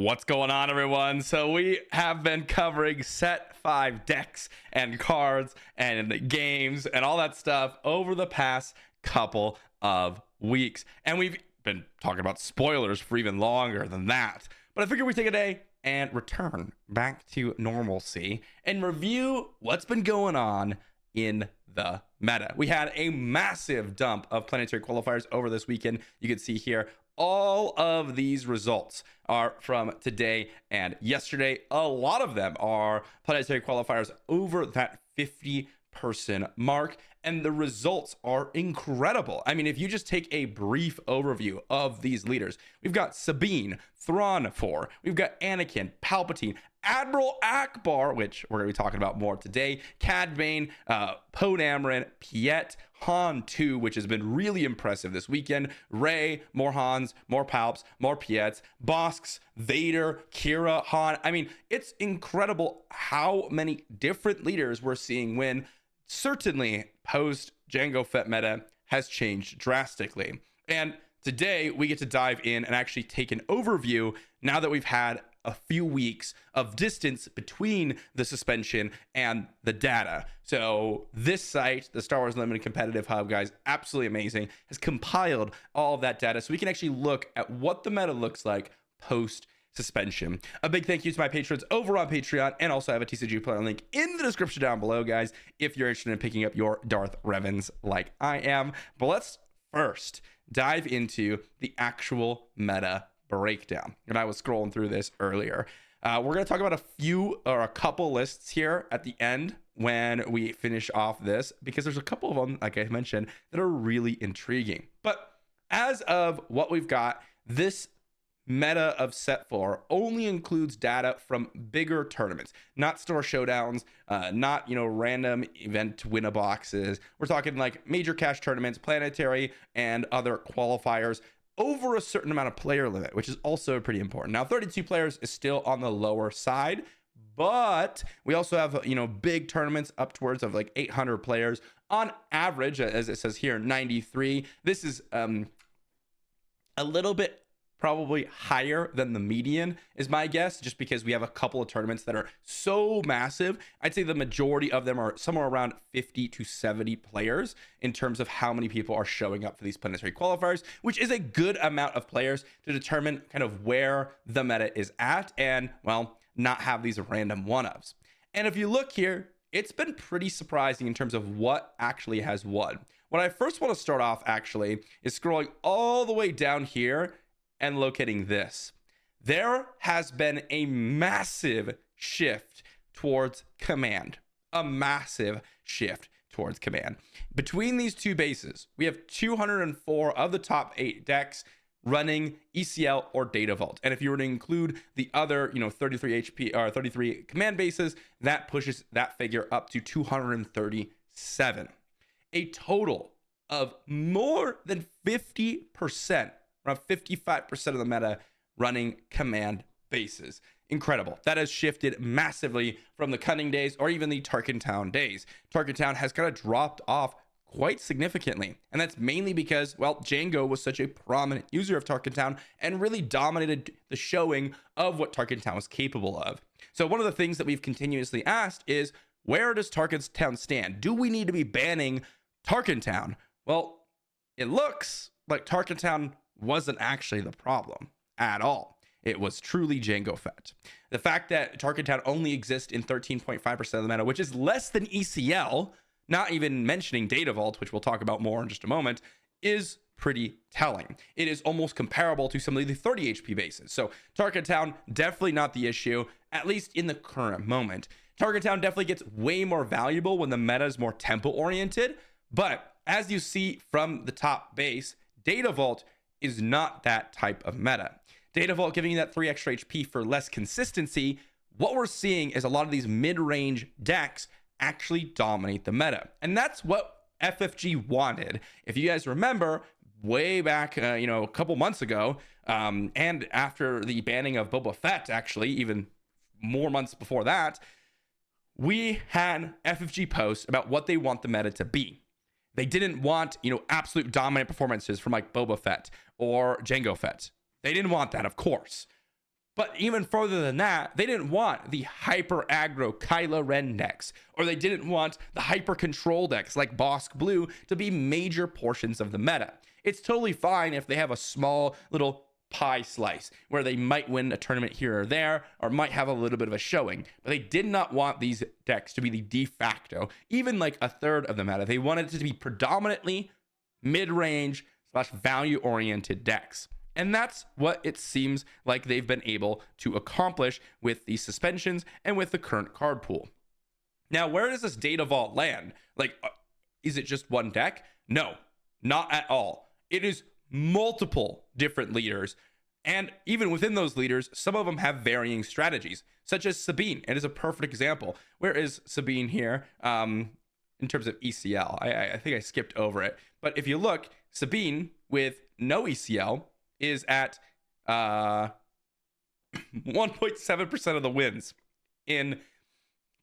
What's going on, everyone? So we have been covering set 5 decks and cards and games and all that stuff over the past couple of weeks, and we've been talking about spoilers for even longer than that. But I figured we'd take a day and return back to normalcy and review what's been going on in the meta. We had a massive dump of planetary qualifiers over this weekend. You can see here all of these results are from today and yesterday. A lot of them are planetary qualifiers over that 50-person mark, and the results are incredible. I mean, if you just take a brief overview of these leaders, we've got Sabine, Thrawn 4, we've got Anakin, Palpatine, Admiral Ackbar, which we're going to be talking about more today, Cad Bane, Poe Dameron, Piet, Han 2, which has been really impressive this weekend, Rey, more Hans, more Palps, more Piets, Bosks, Vader, Kira, Han. I mean, it's incredible how many different leaders we're seeing win. Certainly, post Jango Fett meta has changed drastically. And today we get to dive in and actually take an overview now that we've had a few weeks of distance between the suspension and the data. So this site, the Star Wars Limited Competitive Hub, guys, absolutely amazing, has compiled all of that data so we can actually look at what the meta looks like post suspension. A big thank you to my patrons over on Patreon, and also I have a TCG player link in the description down below, guys, if you're interested in picking up your Darth Revans like I am. But let's first dive into the actual meta breakdown. And I was scrolling through this earlier. We're going to talk about a couple lists here at the end when we finish off this, because there's a couple of them, like I mentioned, that are really intriguing. But as of what we've got, this meta of set 4 only includes data from bigger tournaments, not store showdowns, not random event winner boxes. We're talking like major cash tournaments, planetary, and other qualifiers over a certain amount of player limit, which is also pretty important. Now 32 players is still on the lower side, but we also have big tournaments up towards of like 800 players on average, as it says here, 93. This is a little bit probably higher than the median is my guess, just because we have a couple of tournaments that are so massive. I'd say the majority of them are somewhere around 50 to 70 players in terms of how many people are showing up for these planetary qualifiers, which is a good amount of players to determine kind of where the meta is at and, well, not have these random one-ups. And if you look here, it's been pretty surprising in terms of what actually has won. What I first want to start off actually is scrolling all the way down here and locating this. There has been a massive shift towards command. A massive shift towards command. Between these two bases, we have 204 of the top 8 decks running ECL or Data Vault. And if you were to include the other, 33 HP or 33 command bases, that pushes that figure up to 237. A total of more than 50%, around 55% of the meta running command bases. Incredible. That has shifted massively from the Cunning days or even the Tarkin Town days. Tarkin Town has kind of dropped off quite significantly. And that's mainly because, well, Jango was such a prominent user of Tarkin Town and really dominated the showing of what Tarkin Town was capable of. So one of the things that we've continuously asked is, where does Tarkin Town stand? Do we need to be banning Tarkin Town? Well, it looks like Tarkin Town wasn't actually the problem at all. It was truly Jango Fett. The fact that Tarkin Town only exists in 13.5% of the meta, which is less than ECL, not even mentioning Data Vault, which we'll talk about more in just a moment, is pretty telling. It is almost comparable to some of the 30 HP bases. So Tarkin Town, definitely not the issue, at least in the current moment. Tarkin Town definitely gets way more valuable when the meta is more tempo oriented, but as you see from the top base, Data Vault is not that type of meta. Data Vault giving you that 3 extra HP for less consistency. What we're seeing is a lot of these mid-range decks actually dominate the meta. And that's what FFG wanted. If you guys remember, way back, a couple months ago, and after the banning of Boba Fett, actually, even more months before that, we had FFG posts about what they want the meta to be. They didn't want, absolute dominant performances from like Boba Fett or Jango Fett. They didn't want that, of course. But even further than that, they didn't want the hyper aggro Kylo Ren decks, or they didn't want the hyper control decks like Bosk Blue to be major portions of the meta. It's totally fine if they have a small little pie slice where they might win a tournament here or there, or might have a little bit of a showing, but they did not want these decks to be the de facto, even like a third of the meta. They wanted it to be predominantly mid-range / value oriented decks. And that's what it seems like they've been able to accomplish with these suspensions and with the current card pool. Now, where does this data vault land? Like, is it just one deck? No, not at all. It is multiple different leaders. And even within those leaders, some of them have varying strategies, such as Sabine. It is a perfect example. Where is Sabine here in terms of ECL? I think I skipped over it. But if you look, Sabine with no ECL is at 1.7% of the wins in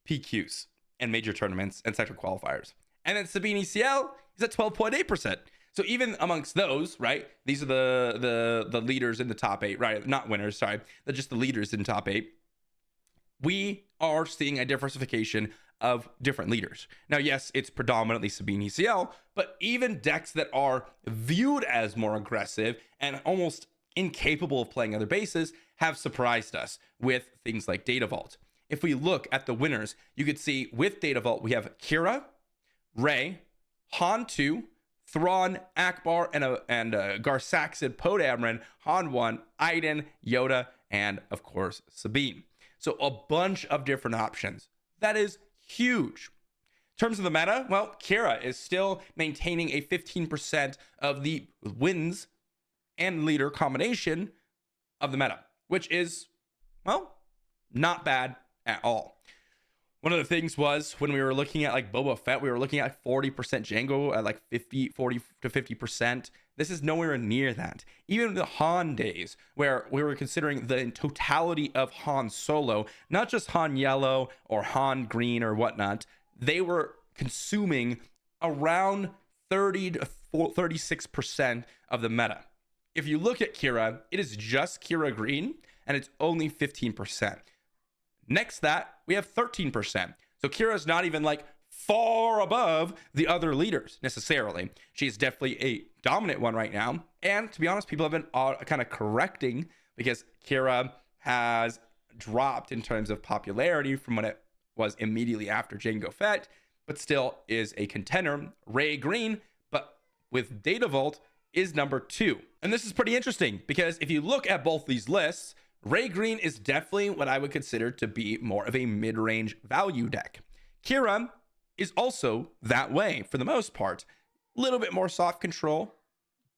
PQs and major tournaments and sector qualifiers. And then Sabine ECL is at 12.8%. So even amongst those, right, these are the leaders in the top 8, right? Not winners, sorry. They're just the leaders in top 8. We are seeing a diversification of different leaders. Now, yes, it's predominantly Sabine ECL, but even decks that are viewed as more aggressive and almost incapable of playing other bases have surprised us with things like Data Vault. If we look at the winners, you could see with Data Vault, we have Kira, Rey, Han 2, Thrawn, Ackbar, and Garsaxid, Podameron, Han 1, Iden, Yoda, and of course, Sabine. So a bunch of different options. That is huge. In terms of the meta, well, Kira is still maintaining a 15% of the wins and leader combination of the meta, which is, well, not bad at all. One of the things was when we were looking at like Boba Fett, we were looking at 40% Django at like 40 to 50%. This is nowhere near that. Even the Han days, where we were considering the totality of Han Solo, not just Han Yellow or Han Green or whatnot, they were consuming around 30 to 36% of the meta. If you look at Kira, it is just Kira Green, and it's only 15%. Next that, we have 13%. So Kira's not even like far above the other leaders necessarily. She's definitely a dominant one right now. And to be honest, people have been kind of correcting because Kira has dropped in terms of popularity from when it was immediately after Jango Fett, but still is a contender. Rey Green, but with Data Vault, is number 2. And this is pretty interesting because if you look at both these lists, Rey Green is definitely what I would consider to be more of a mid-range value deck. Kira is also that way for the most part. A little bit more soft control.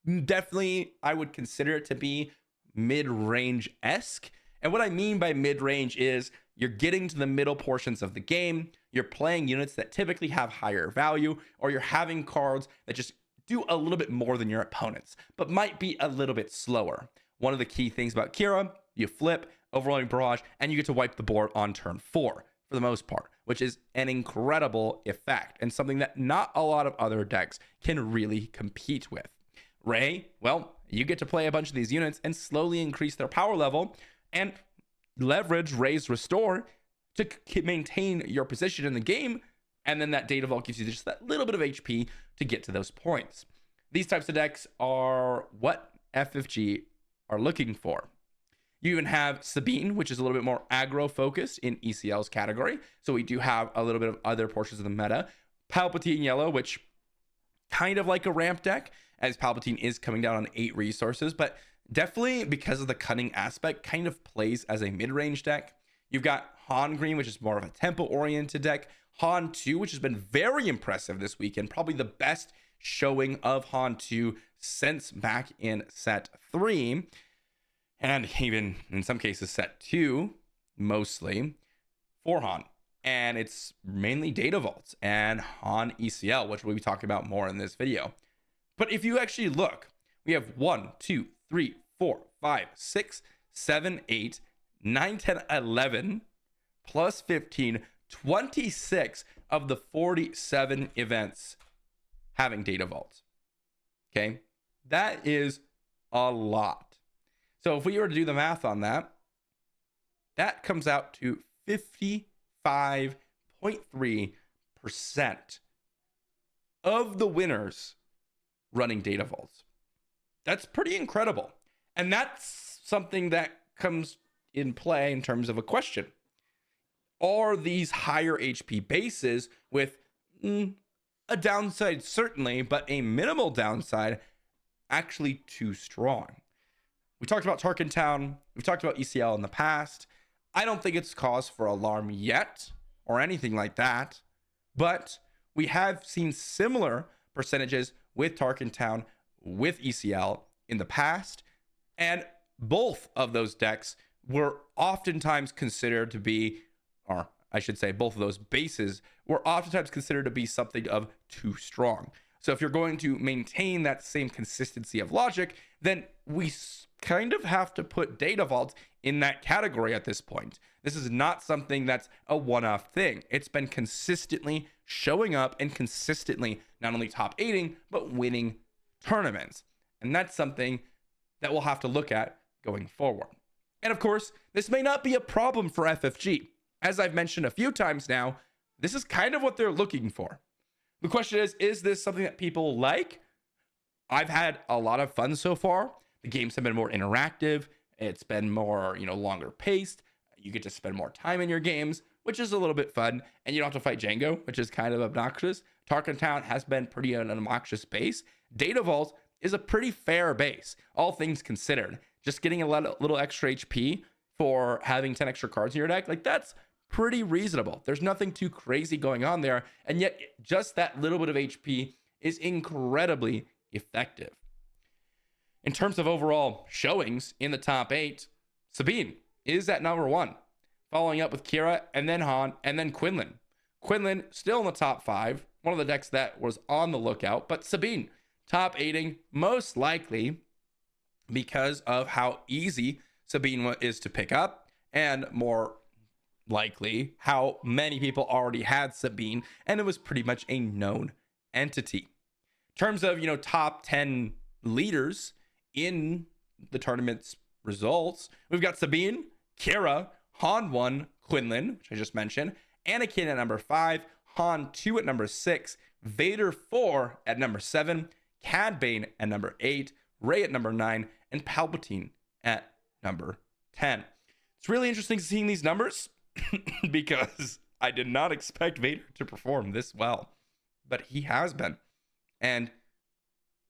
Definitely, I would consider it to be mid-range-esque. And what I mean by mid-range is you're getting to the middle portions of the game. You're playing units that typically have higher value, or you're having cards that just do a little bit more than your opponents, but might be a little bit slower. One of the key things about Kira, you flip, Overwhelming Barrage, and you get to wipe the board on turn 4 for the most part, which is an incredible effect and something that not a lot of other decks can really compete with. Rey, well, you get to play a bunch of these units and slowly increase their power level and leverage Rey's Restore to maintain your position in the game, and then that Data Vault gives you just that little bit of HP to get to those points. These types of decks are what FFG are looking for. You even have Sabine, which is a little bit more aggro focused in ECL's category. So we do have a little bit of other portions of the meta. Palpatine Yellow, which kind of like a ramp deck, as Palpatine is coming down on 8 resources, but definitely because of the cunning aspect, kind of plays as a mid-range deck. You've got Han Green, which is more of a tempo-oriented deck. Han 2, which has been very impressive this weekend, probably the best showing of Han 2 since back in set 3. And even in some cases set 2, mostly for Han. And it's mainly Data Vaults and Han ECL, which we'll be talking about more in this video. But if you actually look, we have 1, 2, 3, 4, 5, 6, 7, 8, 9, 10, 11, plus 15, 26 of the 47 events having Data Vaults. Okay, that is a lot. So if we were to do the math on that, that comes out to 55.3% of the winners running data vaults. That's pretty incredible. And that's something that comes in play in terms of a question. Are these higher HP bases with a downside, certainly, but a minimal downside, actually too strong? We talked about Tarkin Town. We've talked about ECL in the past. I don't think it's cause for alarm yet or anything like that, but we have seen similar percentages with Tarkin Town, with ECL in the past, and both of those decks were oftentimes considered to be, or I should say both of those bases were oftentimes considered to be something of too strong. So if you're going to maintain that same consistency of logic, then we kind of have to put data vaults in that category at this point. This is not something that's a one-off thing. It's been consistently showing up and consistently not only top 8ing, but winning tournaments. And that's something that we'll have to look at going forward. And of course, this may not be a problem for FFG. As I've mentioned a few times now, this is kind of what they're looking for. The question is this something that people like? I've had a lot of fun so far. The games have been more interactive. It's been more, longer paced. You get to spend more time in your games, which is a little bit fun. And you don't have to fight Django, which is kind of obnoxious. Tarkin Town has been pretty an obnoxious base. Data Vault is a pretty fair base, all things considered. Just getting a little extra HP for having 10 extra cards in your deck, like that's pretty reasonable. There's nothing too crazy going on there. And yet just that little bit of HP is incredibly effective. In terms of overall showings in the top 8, Sabine is at number 1, following up with Kira and then Han and then Quinlan. Quinlan still in the top 5, one of the decks that was on the lookout, but Sabine top 8ing most likely because of how easy Sabine is to pick up, and more likely how many people already had Sabine and it was pretty much a known entity. In terms of, top 10 leaders in the tournament's results, we've got Sabine, Kira, Han 1, Quinlan, which I just mentioned, Anakin at number 5, Han 2 at number 6, Vader 4 at number 7, Cad Bane at number 8, Rey at number 9, and Palpatine at number 10. It's really interesting seeing these numbers because I did not expect Vader to perform this well, but he has been. And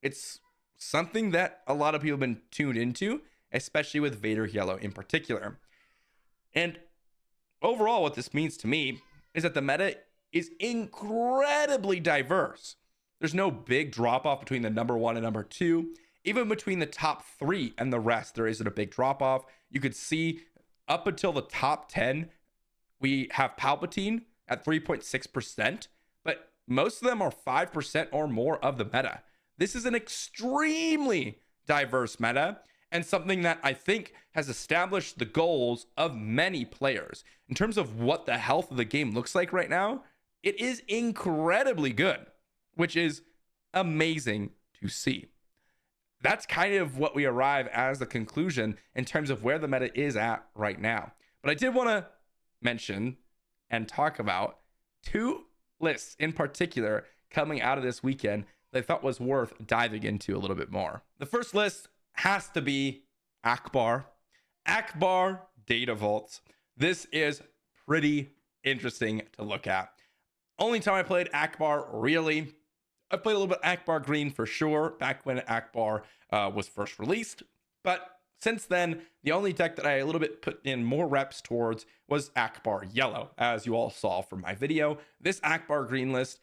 it's something that a lot of people have been tuned into, especially with Vader Yellow in particular. And overall, what this means to me is that the meta is incredibly diverse. There's no big drop off between the number 1 and number 2. Even between the top 3 and the rest, there isn't a big drop off. You could see up until the top 10, we have Palpatine at 3.6%, but most of them are 5% or more of the meta. This is an extremely diverse meta and something that I think has established the goals of many players. In terms of what the health of the game looks like right now, it is incredibly good, which is amazing to see. That's kind of what we arrive as the conclusion in terms of where the meta is at right now. But I did want to mention and talk about 2 lists in particular coming out of this weekend that I thought was worth diving into a little bit more. The first list has to be Ackbar Data Vaults. This is pretty interesting to look at. Only time I played Ackbar, really. I played a little bit Ackbar Green for sure, back when Ackbar was first released. But since then, the only deck that I a little bit put in more reps towards was Ackbar Yellow, as you all saw from my video. This Ackbar Green list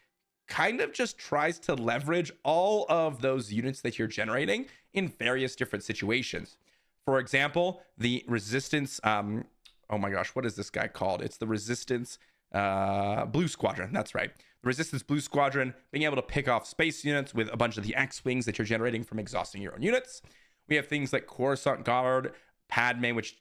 kind of just tries to leverage all of those units that you're generating in various different situations. For example, the Resistance, oh my gosh, what is this guy called? It's the Resistance Blue Squadron, that's right. The Resistance Blue Squadron, being able to pick off space units with a bunch of the X-Wings that you're generating from exhausting your own units. We have things like Coruscant Guard, Padme, which,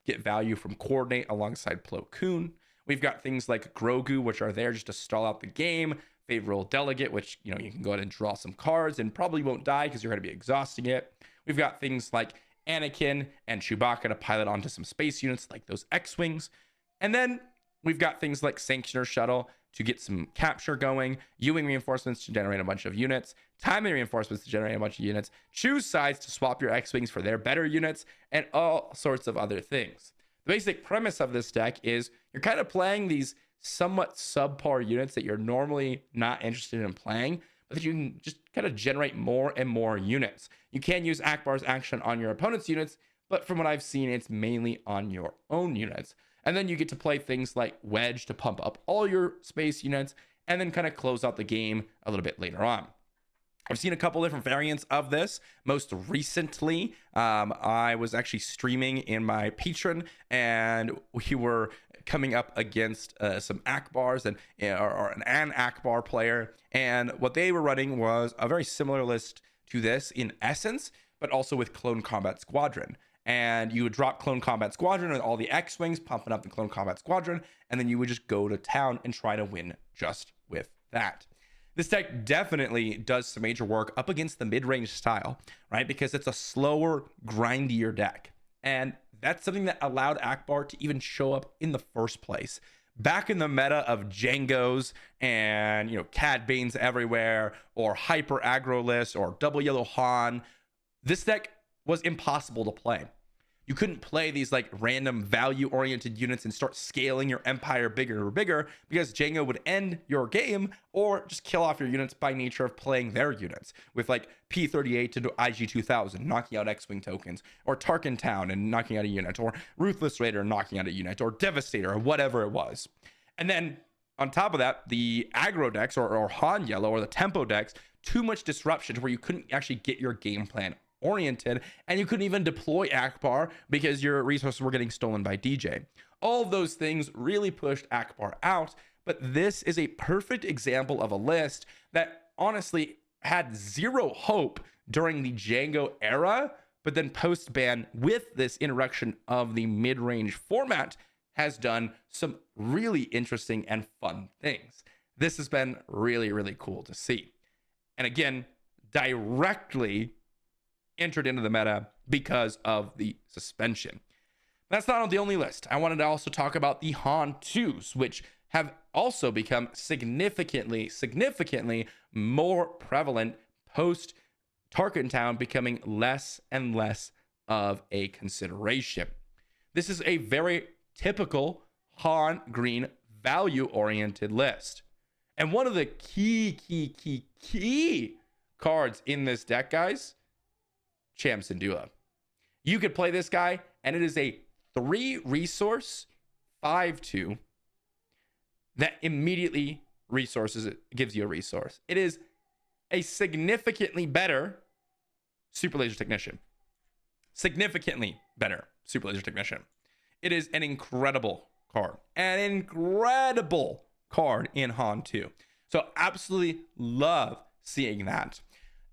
get value from Coordinate alongside Plo Koon. We've got things like Grogu, which are there just to stall out the game. Favorable Delegate, which, you can go ahead and draw some cards and probably won't die because you're going to be exhausting it. We've got things like Anakin and Chewbacca to pilot onto some space units like those X-Wings. And then we've got things like Sanctioner Shuttle to get some capture going, Ewing reinforcements to generate a bunch of units, timing reinforcements to generate a bunch of units, choose sides to swap your X-Wings for their better units, and all sorts of other things. The basic premise of this deck is you're kind of playing these somewhat subpar units that you're normally not interested in playing, but that you can just kind of generate more and more units. You can use Ackbar's action on your opponent's units, but from what I've seen, it's mainly on your own units. And then you get to play things like Wedge to pump up all your space units and then kind of close out the game a little bit later on. I've seen a couple different variants of this. Most recently, I was actually streaming in my Patreon, and we were coming up against some Akbars and or an Ackbar player. And what they were running was a very similar list to this in essence, but also with Clone Combat Squadron. And you would drop Clone Combat Squadron with all the X-Wings, pumping up the Clone Combat Squadron, and then you would just go to town and try to win just with that. This deck definitely does some major work up against the mid-range style, right? Because it's a slower, grindier deck. And that's something that allowed Ackbar to even show up in the first place. Back in the meta of Jangos and, Cad Banes everywhere, or Hyper Aggro List, or Double Yellow Han, this deck was impossible to play. You couldn't play these like random value oriented units and start scaling your empire bigger and bigger, because Django would end your game or just kill off your units by nature of playing their units with like P38 into IG-2000 knocking out X-Wing tokens, or Tarkin Town and knocking out a unit, or Ruthless Raider knocking out a unit, or Devastator, or whatever it was. And then on top of that, the aggro decks or Han Yellow or the tempo decks, too much disruption to where you couldn't actually get your game plan oriented, and you couldn't even deploy Ackbar because your resources were getting stolen by DJ. All of those things really pushed Ackbar out, but this is a perfect example of a list that honestly had zero hope during the Django era, but then post-ban with this introduction of the mid-range format has done some really interesting and fun things. This has been really, really cool to see. And again, directly entered into the meta because of the suspension. That's not on the only list. I wanted to also talk about the Han 2s, which have also become significantly more prevalent post Tarkin Town becoming less and less of a consideration. This is a very typical Han green value oriented list. And one of the key cards in this deck, guys, Cham Syndulla. You could play this guy, and it is a 3 resource 5/2 that immediately gives you a resource. It is a significantly better Super Laser Technician. Significantly better Super Laser Technician. It is an incredible card. An incredible card in Han 2. So absolutely love seeing that.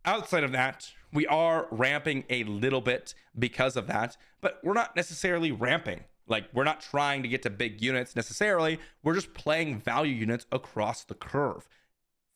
Outside of that, we are ramping a little bit because of that, but we're not necessarily ramping. Like, we're not trying to get to big units necessarily. We're just playing value units across the curve.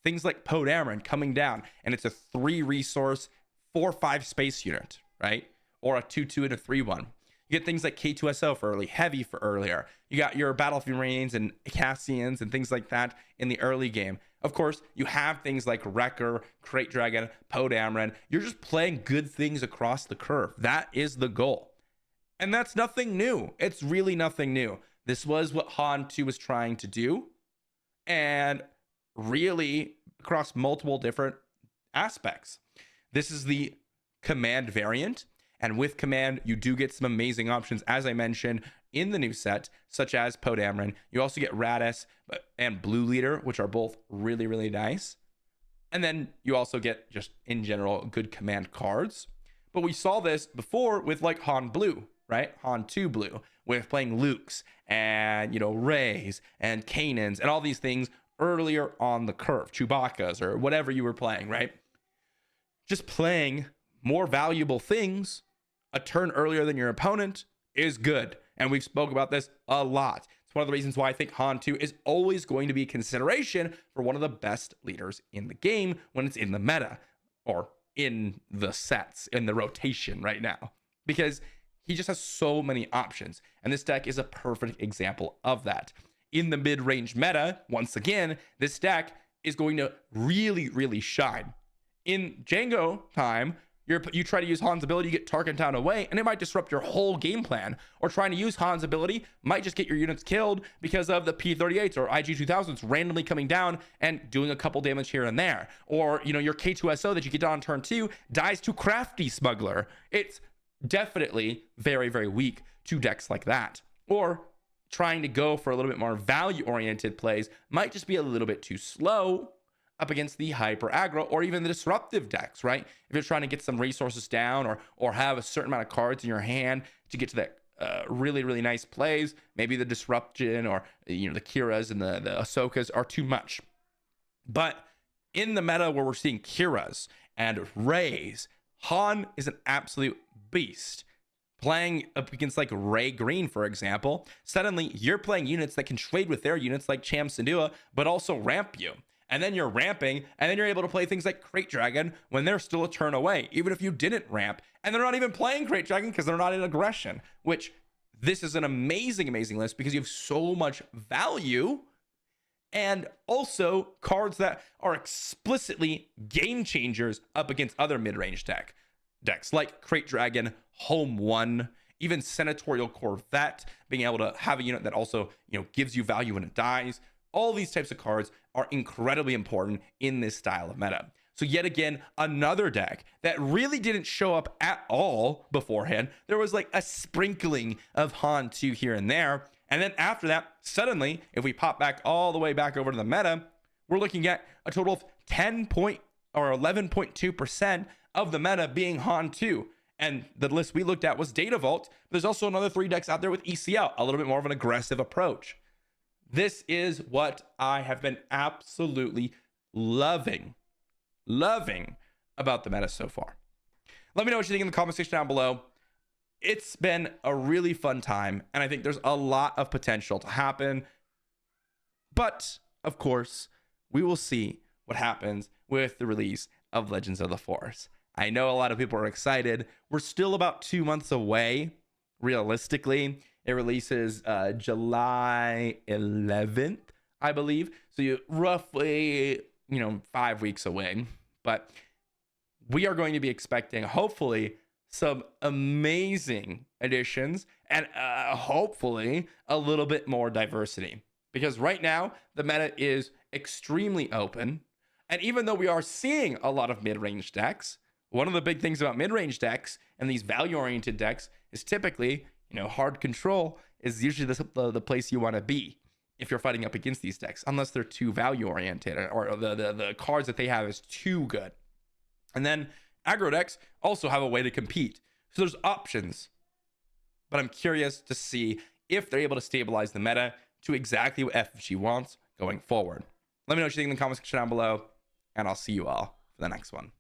Things like Poe Dameron coming down, and it's a 3 resource, 4/5 space unit, right? Or a 2/2 and a 3/1. You get things like K2SO for early, Heavy for earlier. You got your Battlefield Marines and Cassians and things like that in the early game. Of course, you have things like Wrecker, Crate Dragon, Poe Dameron. You're just playing good things across the curve. That is the goal. And that's nothing new. It's really nothing new. This was what Han 2 was trying to do. And really across multiple different aspects. This is the command variant. And with command, you do get some amazing options, as I mentioned, in the new set, such as Poe Dameron. You also get Radis and Blue Leader, which are both really, really nice. And then you also get, just in general, good command cards. But we saw this before with like Han Blue, right? Han 2 Blue, with playing Lukes and, Rays and Kanans and all these things earlier on the curve, Chewbacca's or whatever you were playing, right? Just playing more valuable things a turn earlier than your opponent is good. And we've spoke about this a lot. It's one of the reasons why I think Han 2 is always going to be a consideration for one of the best leaders in the game when it's in the meta or in the sets, in the rotation right now. because he just has so many options. And this deck is a perfect example of that. In the mid-range meta, once again, this deck is going to really, really shine. In Django time, you try to use Han's ability, you get Tarkin Town away, and it might disrupt your whole game plan. Or trying to use Han's ability might just get your units killed because of the P38s or IG-2000s randomly coming down and doing a couple damage here and there. Or, your K2SO that you get down on turn 2 dies to Crafty Smuggler. It's definitely very, very weak to decks like that. Or trying to go for a little bit more value-oriented plays might just be a little bit too slow up against the hyper aggro or even the disruptive decks, right? If you're trying to get some resources down or have a certain amount of cards in your hand to get to that really, really nice plays, maybe the disruption or the Kiras and the Ahsokas are too much. But in the meta where we're seeing Kiras and Rays, Han is an absolute beast. Playing up against like Ray Green, for example, suddenly you're playing units that can trade with their units like Cham Syndulla, but also ramp you. And then you're ramping, and then you're able to play things like Crate Dragon when they're still a turn away, even if you didn't ramp. And they're not even playing Crate Dragon because they're not in aggression, which this is an amazing, amazing list because you have so much value and also cards that are explicitly game changers up against other mid-range decks like Crate Dragon, Home 1, even Senatorial Corvette, being able to have a unit that also, gives you value when it dies. All these types of cards are incredibly important in this style of meta. So yet again, another deck that really didn't show up at all beforehand. There was like a sprinkling of Han 2 here and there. And then after that, suddenly, if we pop back all the way back over to the meta, we're looking at a total of 11.2% of the meta being Han 2. And the list we looked at was Data Vault. There's also another 3 decks out there with ECL, a little bit more of an aggressive approach. This is what I have been absolutely loving about the meta so far. Let me know what you think in the comment section down below. It's been a really fun time, and I think there's a lot of potential to happen. But, of course, we will see what happens with the release of Legends of the Force. I know a lot of people are excited. We're still about 2 months away, realistically. It releases July 11th, I believe. So you roughly, 5 weeks away. But we are going to be expecting, hopefully, some amazing additions and hopefully a little bit more diversity. Because right now, the meta is extremely open. And even though we are seeing a lot of mid-range decks, one of the big things about mid-range decks and these value-oriented decks is typically, hard control is usually the place you want to be if you're fighting up against these decks, unless they're too value-oriented or the cards that they have is too good. And then aggro decks also have a way to compete. So there's options. But I'm curious to see if they're able to stabilize the meta to exactly what FFG wants going forward. Let me know what you think in the comment section down below, and I'll see you all for the next one.